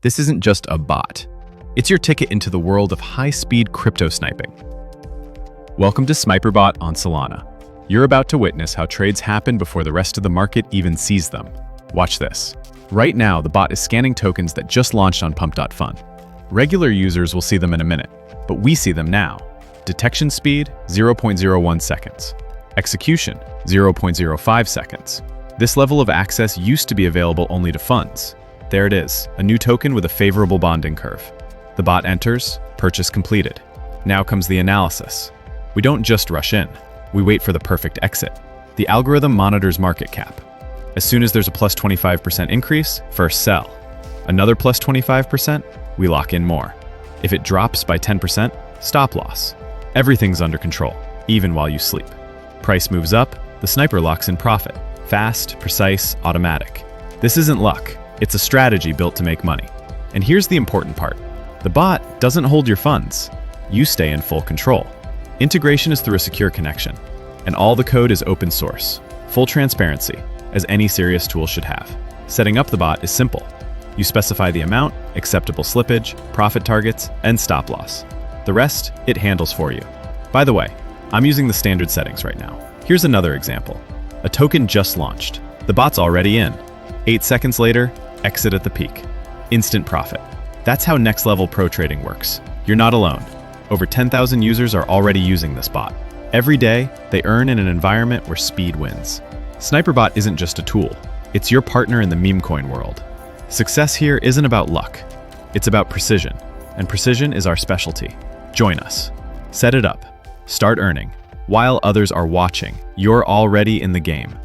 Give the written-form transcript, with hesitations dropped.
This isn't just a bot. It's your ticket into the world of high-speed crypto sniping. Welcome to Sniper Bot on Solana. You're about to witness how trades happen before the rest of the market even sees them. Watch this. Right now, the bot is scanning tokens that just launched on Pump.Fun. Regular users will see them in a minute, but we see them now. Detection speed, 0.01 seconds. Execution, 0.05 seconds. This level of access used to be available only to funds. There it is, a new token with a favorable bonding curve. The bot enters, purchase completed. Now comes the analysis. We don't just rush in, we wait for the perfect exit. The algorithm monitors market cap. As soon as there's a plus 25% increase, first sell. Another plus 25%, we lock in more. If it drops by 10%, stop loss. Everything's under control, even while you sleep. Price moves up, the sniper locks in profit. Fast, precise, automatic. This isn't luck, it's a strategy built to make money. And here's the important part. The bot doesn't hold your funds. You stay in full control. Integration is through a secure connection, and all the code is open source. Full transparency, as any serious tool should have. Setting up the bot is simple. You specify the amount, acceptable slippage, profit targets, and stop loss. The rest, it handles for you. By the way, I'm using the standard settings right now. Here's another example. A token just launched. The bot's already in. 8 seconds later, exit at the peak. Instant profit. That's how next-level pro trading works. You're not alone. Over 10,000 users are already using this bot. Every day, they earn in an environment where speed wins. Sniper Bot isn't just a tool. It's your partner in the meme coin world. Success here isn't about luck. It's about precision, and precision is our specialty. Join us. Set it up. Start earning. While others are watching, you're already in the game.